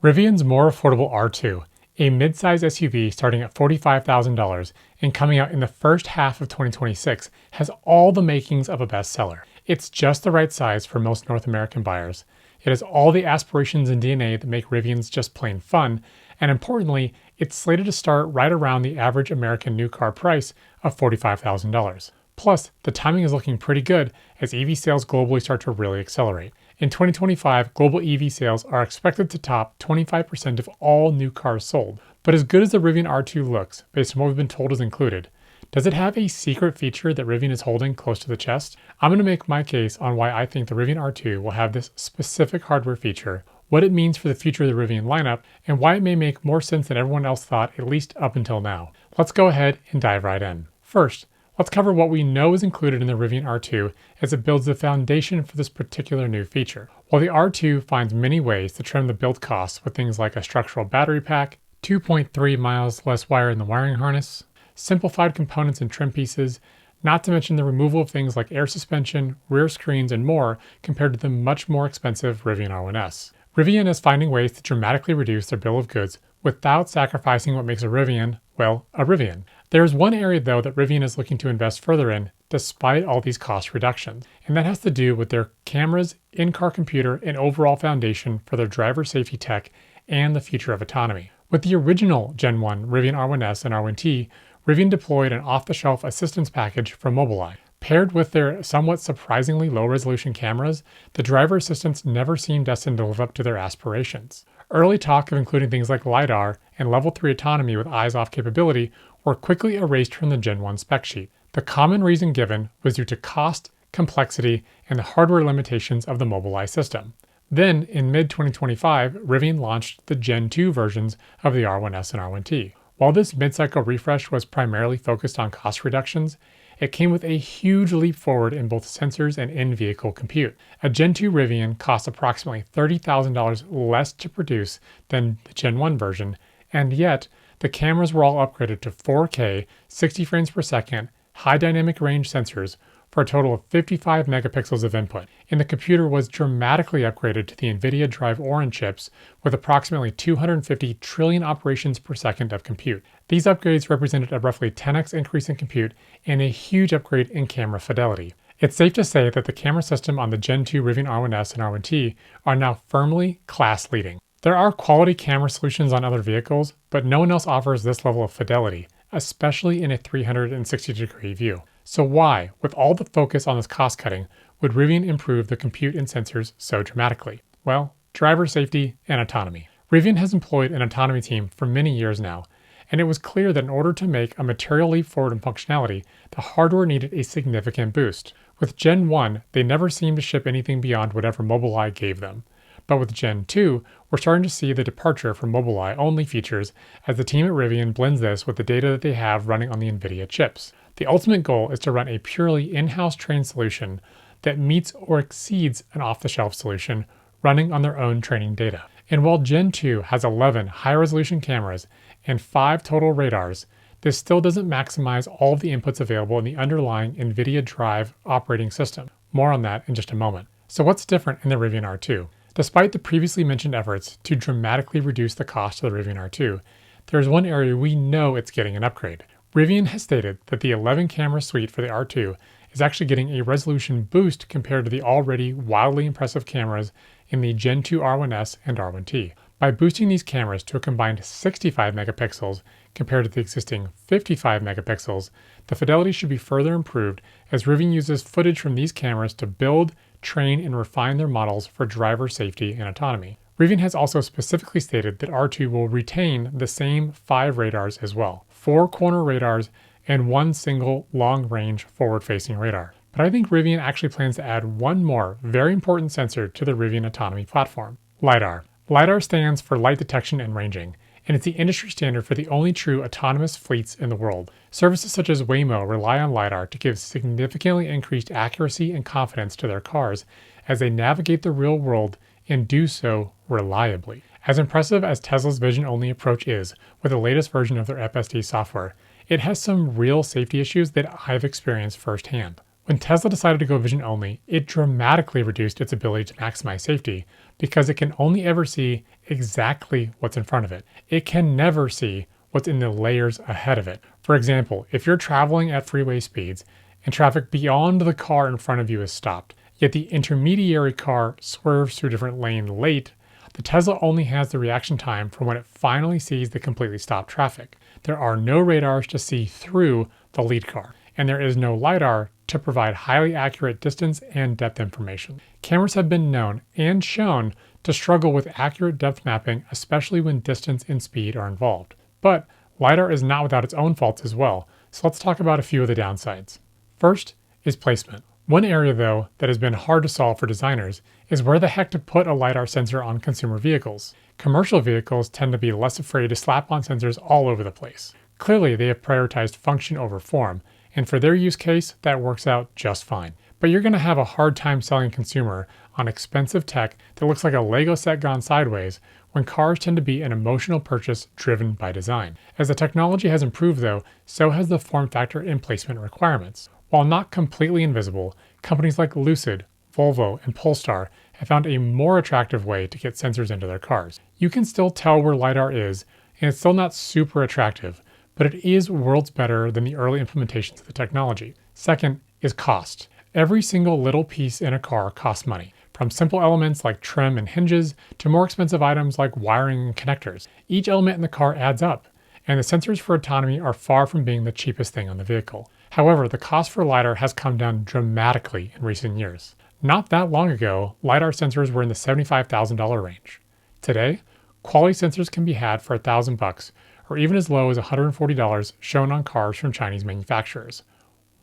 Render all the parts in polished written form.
Rivian's more affordable R2, a mid-size SUV starting at $45,000 and coming out in the first half of 2026, has all the makings of a bestseller. It's just the right size for most North American buyers. It has all the aspirations and DNA that make Rivians just plain fun, and importantly, it's slated to start right around the average American new car price of $45,000. Plus, the timing is looking pretty good as EV sales globally start to really accelerate. In 2025, global EV sales are expected to top 25% of all new cars sold. But as good as the Rivian R2 looks, based on what we've been told is included, does it have a secret feature that Rivian is holding close to the chest? I'm going to make my case on why I think the Rivian R2 will have this specific hardware feature, what it means for the future of the Rivian lineup, and why it may make more sense than everyone else thought, at least up until now. Let's go ahead and dive right in. First, let's cover what we know is included in the Rivian R2 as it builds the foundation for this particular new feature. While the R2 finds many ways to trim the build costs with things like a structural battery pack, 2.3 miles less wire in the wiring harness, simplified components and trim pieces, not to mention the removal of things like air suspension, rear screens, and more compared to the much more expensive Rivian R1S. Rivian is finding ways to dramatically reduce their bill of goods without sacrificing what makes a Rivian, well, a Rivian. There is one area though that Rivian is looking to invest further in despite all these cost reductions, and that has to do with their cameras, in-car computer, and overall foundation for their driver safety tech and the future of autonomy. With the original Gen 1 Rivian R1S and R1T, Rivian deployed an off-the-shelf assistance package from Mobileye. Paired with their somewhat surprisingly low-resolution cameras, the driver assistants never seemed destined to live up to their aspirations. Early talk of including things like LiDAR and Level 3 autonomy with eyes-off capability were quickly erased from the Gen 1 spec sheet. The common reason given was due to cost, complexity, and the hardware limitations of the Mobileye system. Then, in mid-2025, Rivian launched the Gen 2 versions of the R1S and R1T. While this mid-cycle refresh was primarily focused on cost reductions, it came with a huge leap forward in both sensors and in-vehicle compute. A Gen 2 Rivian cost approximately $30,000 less to produce than the Gen 1 version, and yet the cameras were all upgraded to 4K, 60 frames per second, high dynamic range sensors for a total of 55 megapixels of input, and the computer was dramatically upgraded to the NVIDIA Drive Orin chips with approximately 250 trillion operations per second of compute. These upgrades represented a roughly 10x increase in compute and a huge upgrade in camera fidelity. It's safe to say that the camera system on the Gen 2 Rivian R1S and R1T are now firmly class-leading. There are quality camera solutions on other vehicles, but no one else offers this level of fidelity, especially in a 360-degree view. So why, with all the focus on this cost-cutting, would Rivian improve the compute and sensors so dramatically? Well, driver safety and autonomy. Rivian has employed an autonomy team for many years now, and it was clear that in order to make a material leap forward in functionality, the hardware needed a significant boost. With Gen 1, they never seemed to ship anything beyond whatever Mobileye gave them. But with Gen 2, we're starting to see the departure from Mobileye-only features as the team at Rivian blends this with the data that they have running on the NVIDIA chips. The ultimate goal is to run a purely in-house trained solution that meets or exceeds an off-the-shelf solution running on their own training data. And while Gen 2 has 11 high-resolution cameras and 5 total radars, this still doesn't maximize all of the inputs available in the underlying NVIDIA Drive operating system. More on that in just a moment. So what's different in the Rivian R2? Despite the previously mentioned efforts to dramatically reduce the cost of the Rivian R2, there's one area we know it's getting an upgrade. Rivian has stated that the 11 camera suite for the R2 is actually getting a resolution boost compared to the already wildly impressive cameras in the Gen 2 R1S and R1T. By boosting these cameras to a combined 65 megapixels compared to the existing 55 megapixels, the fidelity should be further improved as Rivian uses footage from these cameras to build, train, and refine their models for driver safety and autonomy. Rivian has also specifically stated that R2 will retain the same 5 radars as well, 4 corner radars and 1 single long-range forward-facing radar. But I think Rivian actually plans to add one more very important sensor to the Rivian Autonomy platform: LiDAR. LiDAR stands for light detection and ranging, and it's the industry standard for the only true autonomous fleets in the world. Services such as Waymo rely on LiDAR to give significantly increased accuracy and confidence to their cars as they navigate the real world and do so reliably. As impressive as Tesla's vision-only approach is with the latest version of their FSD software, it has some real safety issues that I've experienced firsthand. When Tesla decided to go vision-only, it dramatically reduced its ability to maximize safety because it can only ever see exactly what's in front of it. It can never see what's in the layers ahead of it. For example, if you're traveling at freeway speeds and traffic beyond the car in front of you is stopped, yet the intermediary car swerves through a different lane late, the Tesla only has the reaction time from when it finally sees the completely stopped traffic. There are no radars to see through the lead car, and there is no LiDAR to provide highly accurate distance and depth information. Cameras have been known and shown to struggle with accurate depth mapping, especially when distance and speed are involved. But LiDAR is not without its own faults as well, so let's talk about a few of the downsides. First is placement. One area, though, that has been hard to solve for designers is where the heck to put a LiDAR sensor on consumer vehicles. Commercial vehicles tend to be less afraid to slap on sensors all over the place. Clearly, they have prioritized function over form, and for their use case, that works out just fine. But you're going to have a hard time selling a consumer on expensive tech that looks like a Lego set gone sideways when cars tend to be an emotional purchase driven by design. As the technology has improved, though, so has the form factor and placement requirements. While not completely invisible, companies like Lucid, Volvo, and Polestar have found a more attractive way to get sensors into their cars. You can still tell where LiDAR is, and it's still not super attractive, but it is worlds better than the early implementations of the technology. Second is cost. Every single little piece in a car costs money, from simple elements like trim and hinges to more expensive items like wiring and connectors. Each element in the car adds up, and the sensors for autonomy are far from being the cheapest thing on the vehicle. However, the cost for LiDAR has come down dramatically in recent years. Not that long ago, LiDAR sensors were in the $75,000 range. Today, quality sensors can be had for $1,000 or even as low as $140 shown on cars from Chinese manufacturers.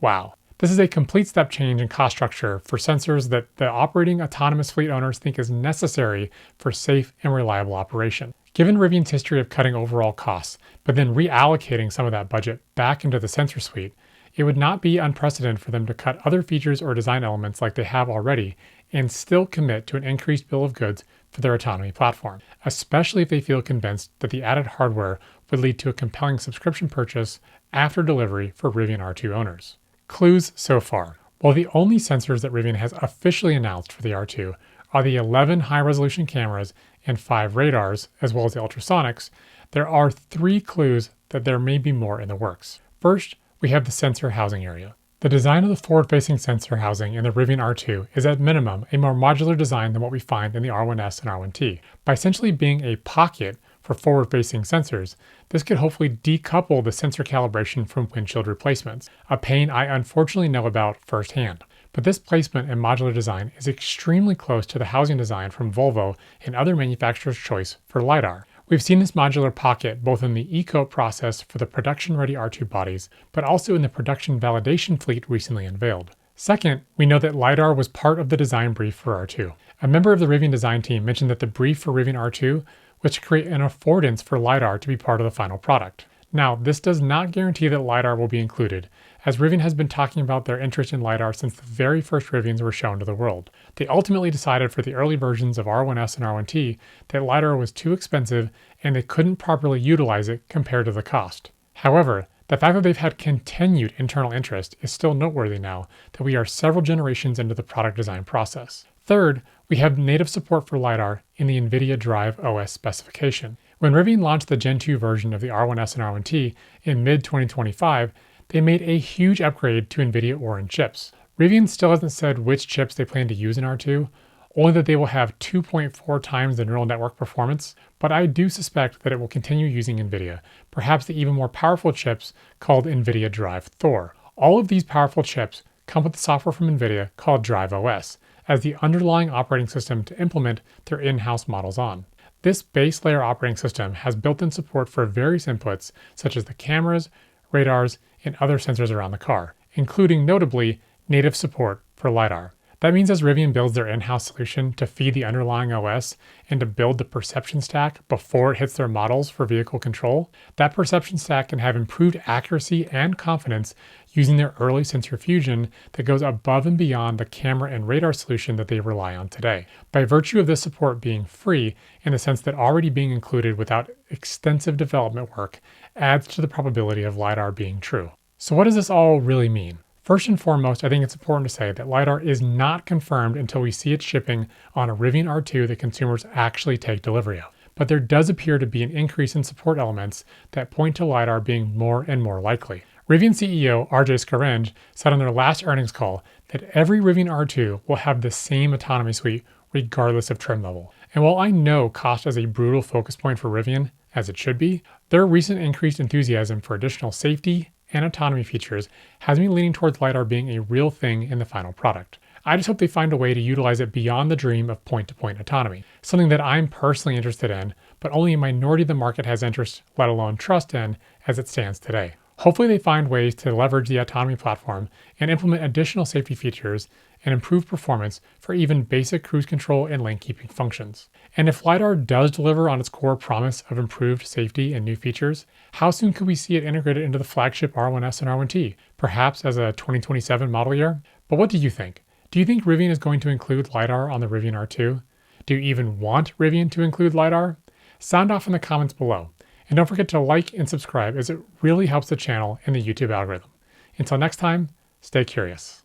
Wow. This is a complete step change in cost structure for sensors that the operating autonomous fleet owners think is necessary for safe and reliable operation. Given Rivian's history of cutting overall costs, but then reallocating some of that budget back into the sensor suite, it would not be unprecedented for them to cut other features or design elements like they have already and still commit to an increased bill of goods for their autonomy platform, especially if they feel convinced that the added hardware would lead to a compelling subscription purchase after delivery for Rivian R2 owners. Clues so far. While the only sensors that Rivian has officially announced for the R2 are the 11 high-resolution cameras and 5 radars, as well as the ultrasonics, there are 3 clues that there may be more in the works. First, we have the sensor housing area. The design of the forward-facing sensor housing in the Rivian R2 is at minimum a more modular design than what we find in the R1S and R1T. By essentially being a pocket for forward-facing sensors, this could hopefully decouple the sensor calibration from windshield replacements, a pain I unfortunately know about firsthand. But this placement and modular design is extremely close to the housing design from Volvo and other manufacturers' choice for LiDAR. We've seen this modular pocket both in the eco process for the production-ready R2 bodies, but also in the production validation fleet recently unveiled. Second, we know that LiDAR was part of the design brief for R2. A member of the Rivian design team mentioned that the brief for Rivian R2 was to create an affordance for LiDAR to be part of the final product. Now, this does not guarantee that LiDAR will be included, as Rivian has been talking about their interest in LiDAR since the very first Rivians were shown to the world. They ultimately decided for the early versions of R1S and R1T that LiDAR was too expensive and they couldn't properly utilize it compared to the cost. However, the fact that they've had continued internal interest is still noteworthy now that we are several generations into the product design process. Third, we have native support for LiDAR in the NVIDIA Drive OS specification. When Rivian launched the Gen 2 version of the R1S and R1T in mid-2025, they made a huge upgrade to NVIDIA Orin chips. Rivian still hasn't said which chips they plan to use in R2, only that they will have 2.4 times the neural network performance, but I do suspect that it will continue using NVIDIA, perhaps the even more powerful chips called NVIDIA Drive Thor. All of these powerful chips come with the software from NVIDIA called Drive OS as the underlying operating system to implement their in-house models on. This base layer operating system has built-in support for various inputs such as the cameras, radars, and other sensors around the car, including notably native support for LiDAR. That means as Rivian builds their in-house solution to feed the underlying OS and to build the perception stack before it hits their models for vehicle control, that perception stack can have improved accuracy and confidence using their early sensor fusion that goes above and beyond the camera and radar solution that they rely on today. By virtue of this support being free, in the sense that already being included without extensive development work adds to the probability of LiDAR being true. So what does this all really mean? First and foremost, I think it's important to say that LiDAR is not confirmed until we see it shipping on a Rivian R2 that consumers actually take delivery of. But there does appear to be an increase in support elements that point to LiDAR being more and more likely. Rivian CEO RJ Scaringe said on their last earnings call that every Rivian R2 will have the same autonomy suite regardless of trim level. And while I know cost is a brutal focus point for Rivian, as it should be, their recent increased enthusiasm for additional safety and autonomy features has me leaning towards LiDAR being a real thing in the final product. I just hope they find a way to utilize it beyond the dream of point-to-point autonomy, something that I'm personally interested in, but only a minority of the market has interest, let alone trust in, as it stands today. Hopefully they find ways to leverage the autonomy platform and implement additional safety features and improve performance for even basic cruise control and lane keeping functions. And if LiDAR does deliver on its core promise of improved safety and new features, how soon could we see it integrated into the flagship R1S and R1T? Perhaps as a 2027 model year? But what do you think? Do you think Rivian is going to include LiDAR on the Rivian R2? Do you even want Rivian to include LiDAR? Sound off in the comments below. And don't forget to like and subscribe, as it really helps the channel and the YouTube algorithm. Until next time, stay curious.